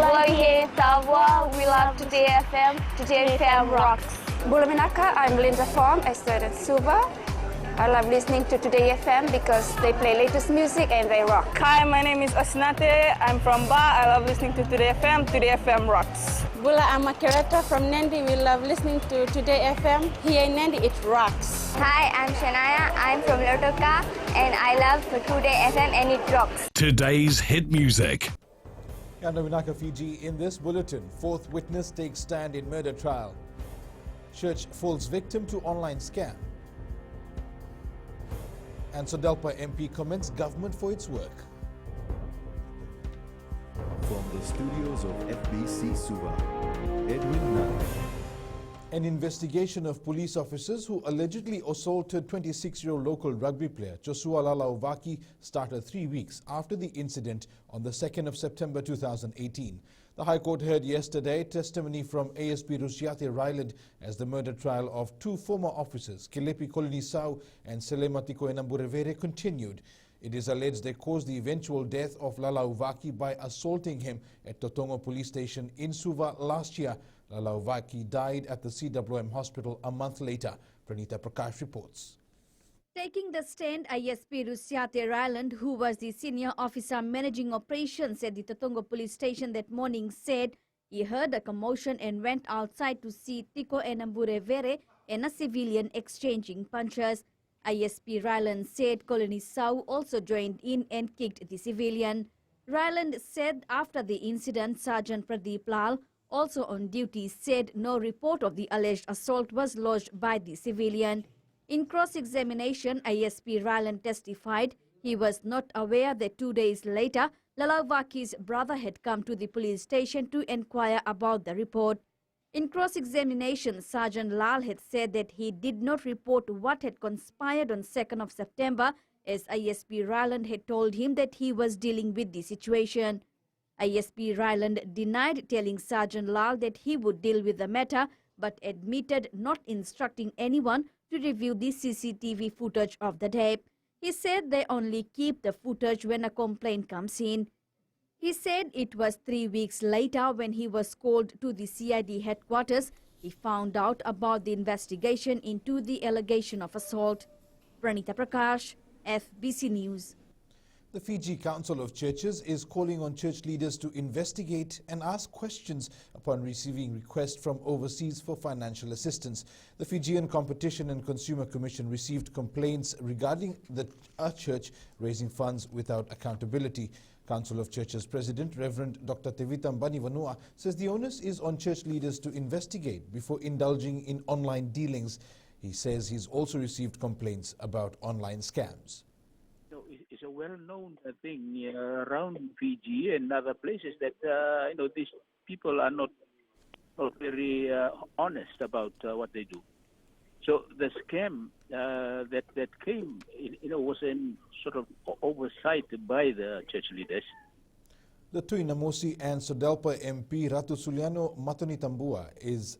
Bulawihé Tavwa, we love Today FM. Today FM rocks. Bulaminaka, I'm Linda Form, a student Suva. I love listening to Today FM because they play latest music and they rock. Hi, my name is Osnate. I'm from Ba. I love listening to Today FM. Today FM rocks. Bula, I'm a curator from Nandi. We love listening to Today FM. Here in Nandi, it rocks. Hi, I'm Shania. I'm from Lotoka and I love Today FM and it rocks. Today's hit music. Bulaminaka, Fiji. In this bulletin, fourth witness takes stand in murder trial. Church falls victim to online scam. And Sodelpa MP commends government for its work. From the studios of FBC Suva, Edwin Nunn. An investigation of police officers who allegedly assaulted 26-year-old local rugby player Joshua Lalauvaki started 3 weeks after the incident on the 2nd of September 2018. The High Court heard yesterday testimony from ASP Rusiate Ryland as the murder trial of two former officers, Kilepi Kolinisau and Selematiko Enamburevere, continued. It is alleged they caused the eventual death of Lalauvaki by assaulting him at Totongo Police Station in Suva last year. Lalauvaki died at the CWM hospital a month later. Pranita Prakash reports. Taking the stand, ISP Rusiate Ryland, who was the senior officer managing operations at the Totongo police station that morning, said he heard a commotion and went outside to see Tiko Enamburevere and a civilian exchanging punches. ISP Ryland said Kolinisau also joined in and kicked the civilian. Ryland said after the incident, Sergeant Pradeep Lal, also on duty, said no report of the alleged assault was lodged by the civilian. In cross-examination, ISP Ryland testified he was not aware that 2 days later, Lalauvaki's brother had come to the police station to inquire about the report. In cross-examination, Sergeant Lal had said that he did not report what had conspired on 2nd of September, as ISP Ryland had told him that he was dealing with the situation. ISP Ryland denied telling Sergeant Lal that he would deal with the matter, but admitted not instructing anyone to review the CCTV footage of the tape. He said they only keep the footage when a complaint comes in. He said it was 3 weeks later when he was called to the CID headquarters. He found out about the investigation into the allegation of assault. Pranita Prakash, FBC News. The Fiji Council of Churches is calling on church leaders to investigate and ask questions upon receiving requests from overseas for financial assistance. The Fijian Competition and Consumer Commission received complaints regarding a church raising funds without accountability. Council of Churches President Reverend Dr. Tevita Mbani Vanua says the onus is on church leaders to investigate before indulging in online dealings. He says he's also received complaints about online scams. It's a well-known thing around Fiji and other places that these people are not very honest about what they do. So the scam that came, was in sort of oversight by the church leaders. The Tui Namosi and Sodelpa MP Ratu Suliano Matonitambua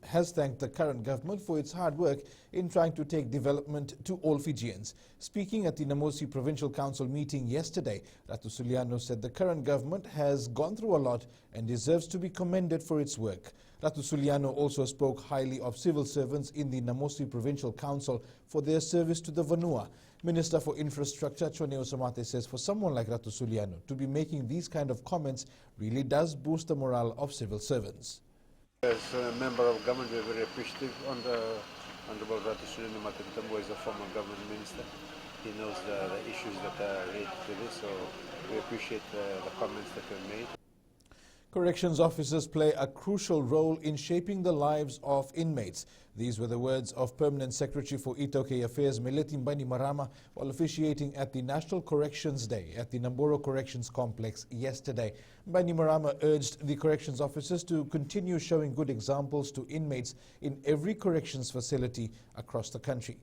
has thanked the current government for its hard work in trying to take development to all Fijians. Speaking at the Namosi Provincial Council meeting yesterday, Ratu Suliano said the current government has gone through a lot and deserves to be commended for its work. Ratu Suliano also spoke highly of civil servants in the Namosi Provincial Council for their service to the Vanua. Minister for Infrastructure Chone Osamate says for someone like Ratu Suliano to be making these kind of comments really does boost the morale of civil servants. As a member of government, we are very appreciative on the Honorable Ratu Suliano Matonitambua is a former government minister. He knows the issues that are related to this, so we appreciate the comments that were made. Corrections officers play a crucial role in shaping the lives of inmates. These were the words of Permanent Secretary for Itoke Affairs, Meleti Mbani Marama, while officiating at the National Corrections Day at the Namboro Corrections Complex yesterday. Mbani Marama urged the corrections officers to continue showing good examples to inmates in every corrections facility across the country.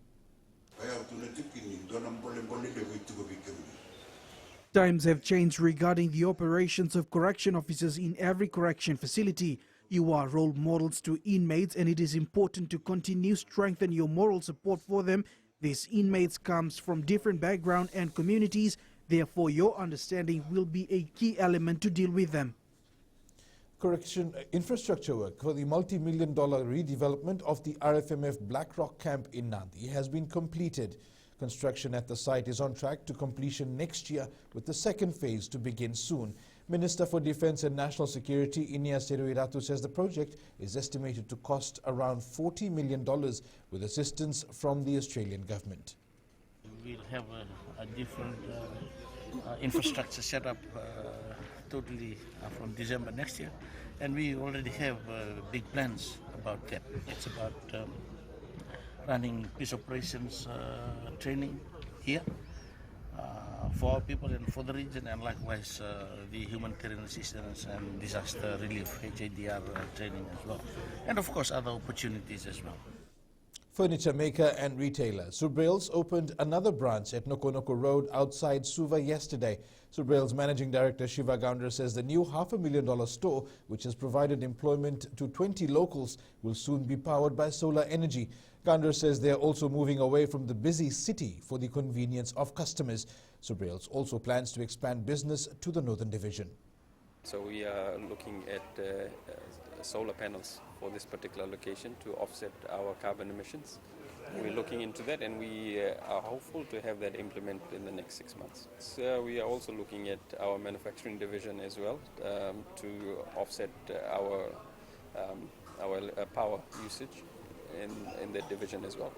Times have changed regarding the operations of correction officers in every correction facility. You are role models to inmates and it is important to continue strengthen your moral support for them. These inmates comes from different background and communities. Therefore, your understanding will be a key element to deal with them. infrastructure work for the multi-million-dollar redevelopment of the RFMF Black Rock camp in Nandi has been completed. Construction at the site is on track to completion next year, with the second phase to begin soon. Minister for Defence and National Security Inia Seruiratu says the project is estimated to cost around $40 million with assistance from the Australian government. We'll have a different infrastructure set up totally from December next year, and we already have big plans about that. It's about running peace operations training here for our people and for the region, and likewise the humanitarian assistance and disaster relief HADR training as well, and of course other opportunities as well. Furniture maker and retailer Subrails opened another branch at Nokonoko Road outside Suva yesterday. Subrails Managing Director Shiva Gaundra says the new $500,000 store, which has provided employment to 20 locals, will soon be powered by solar energy. Gaundra says they are also moving away from the busy city for the convenience of customers. Subrails also plans to expand business to the Northern Division. So we are looking at solar panels for this particular location to offset our carbon emissions. We're looking into that, and we are hopeful to have that implemented in the next 6 months. So we are also looking at our manufacturing division as well to offset our power usage in that division as well.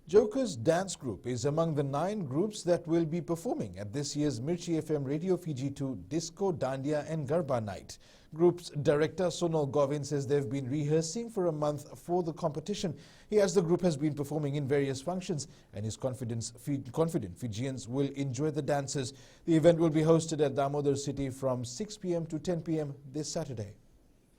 Joker's Dance Group is among the 9 groups that will be performing at this year's Mirchi FM Radio Fiji 2 Disco, Dandiya and Garba Night. Group's director Sonal Govin says they've been rehearsing for a month for the competition. He adds the group has been performing in various functions and is confident Fijians will enjoy the dances. The event will be hosted at Damodar City from 6 p.m. to 10 p.m. this Saturday.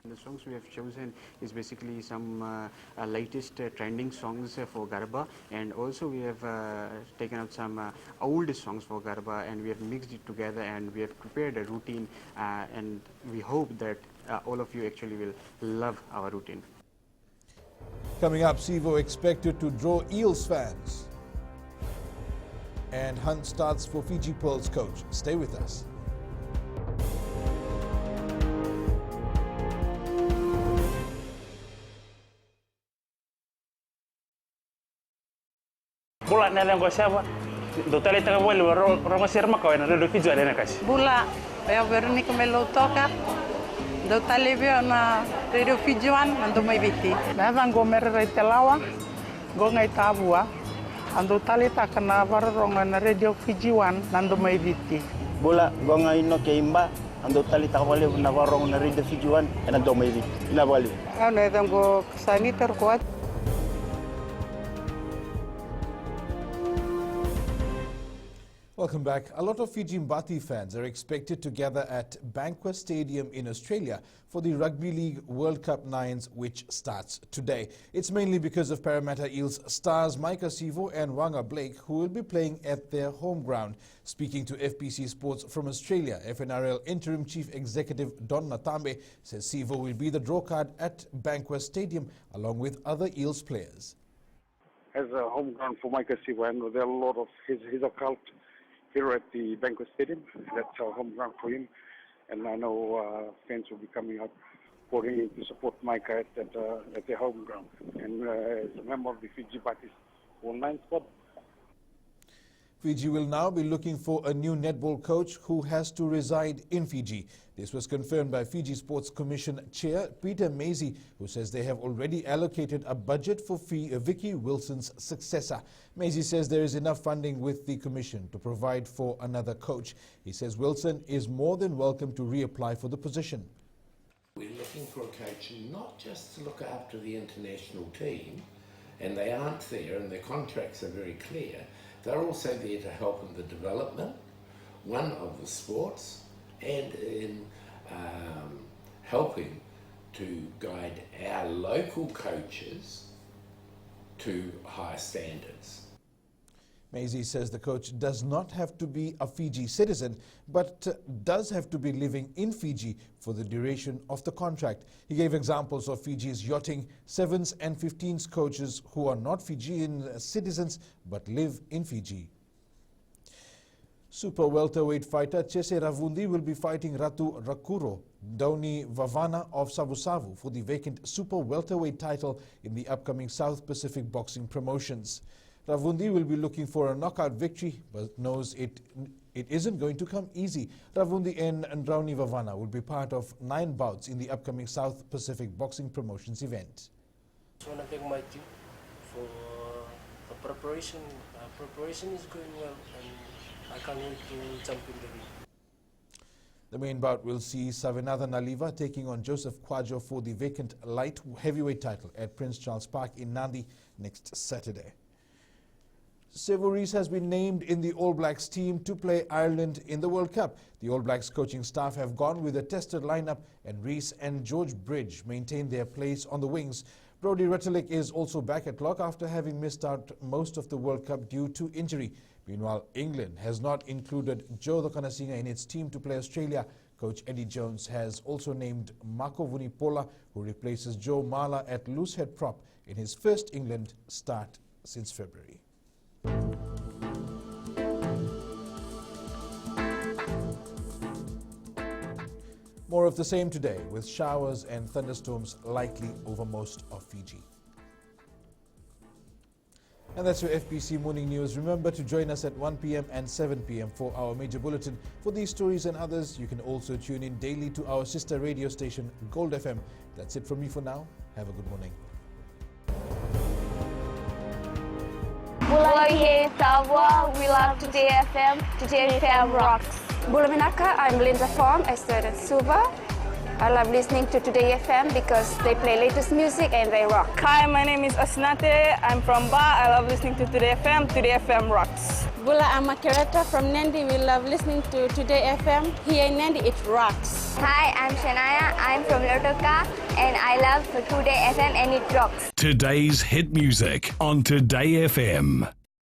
The songs we have chosen is basically some latest trending songs for Garba, and also we have taken out some old songs for Garba, and we have mixed it together and we have prepared a routine, and we hope that all of you actually will love our routine. Coming up, Sivo expected to draw Eels fans. And hunt starts for Fiji Pearls coach. Stay with us. Bula na lang ko siya do tali taga wali ro sirma ko na do Fiji ada kasi bula ya Veronica Melo toka do tali na Radio Fiji wan ando mai biti na vango mere telawa go ngai tabua ando tali takana varonga na Radio Fiji wan nando mai biti bula go ngai no keimba ando tali takawali na varonga na Radio Fiji wan nando mai biti na wali ana dango sanitar ko. Welcome back. A lot of Fiji Mbati fans are expected to gather at Bankwest Stadium in Australia for the Rugby League World Cup Nines, which starts today. It's mainly because of Parramatta Eels stars Micah Sivo and Wanga Blake, who will be playing at their home ground. Speaking to FBC Sports from Australia, FNRL Interim Chief Executive Don Natambe says Sivo will be the draw card at Bankwest Stadium along with other Eels players. As a home ground for Micah Sivo, and there are a lot of his cult here at the Bankwest Stadium. That's our home ground for him, and I know fans will be coming up pouring in to support Micah at their home ground. And as a member of the Fiji Batis online squad. Fiji will now be looking for a new netball coach who has to reside in Fiji. This was confirmed by Fiji Sports Commission Chair Peter Maisy, who says they have already allocated a budget for Vicky Wilson's successor. Maisy says there is enough funding with the Commission to provide for another coach. He says Wilson is more than welcome to reapply for the position. We're looking for a coach not just to look after the international team, and they aren't there and their contracts are very clear. They're also there to help in the development, one of the sports, and in helping to guide our local coaches to higher standards. Maisy says the coach does not have to be a Fiji citizen, but does have to be living in Fiji for the duration of the contract. He gave examples of Fiji's yachting 7s and 15s coaches who are not Fijian citizens but live in Fiji. Super welterweight fighter Chese Ravundi will be fighting Ratu Rakuro Dauni Vavana of Savu Savu for the vacant super welterweight title in the upcoming South Pacific boxing promotions. Ravundi will be looking for a knockout victory but knows it isn't going to come easy. Ravundi and Dauni Vavana will be part of 9 bouts in the upcoming South Pacific boxing promotions event. I just want to thank my team for the preparation. Preparation is going well and I can't wait to jump in the ring. The main bout will see Savinathan Naliva taking on Joseph Quadjo for the vacant light heavyweight title at Prince Charles Park in Nandi next Saturday. Sevu Reece has been named in the All Blacks team to play Ireland in the World Cup. The All Blacks coaching staff have gone with a tested lineup and Reece and George Bridge maintain their place on the wings. Brodie Retallick is also back at lock after having missed out most of the World Cup due to injury. Meanwhile, England has not included Joe Dokanasinga in its team to play Australia. Coach Eddie Jones has also named Marco Vunipola, who replaces Joe Marler at loosehead prop in his first England start since February. More of the same today, with showers and thunderstorms likely over most of Fiji. And that's your FBC Morning News. Remember to join us at 1 p.m. and 7 p.m. for our major bulletin. For these stories and others, you can also tune in daily to our sister radio station, Gold FM. That's it from me for now. Have a good morning. Mulai here, Sawa, we love Today FM. Today FM rocks. Bula Vinaka, I'm Linda Form, a student Suva. I love listening to Today FM because they play latest music and they rock. Hi, my name is Asnate. I'm from Ba. I love listening to Today FM. Today FM rocks. Bula, I'm Makereta from Nandi. We love listening to Today FM. Here in Nandi, it rocks. Hi, I'm Shania. I'm from Lotoka and I love Today FM and it rocks. Today's hit music on Today FM.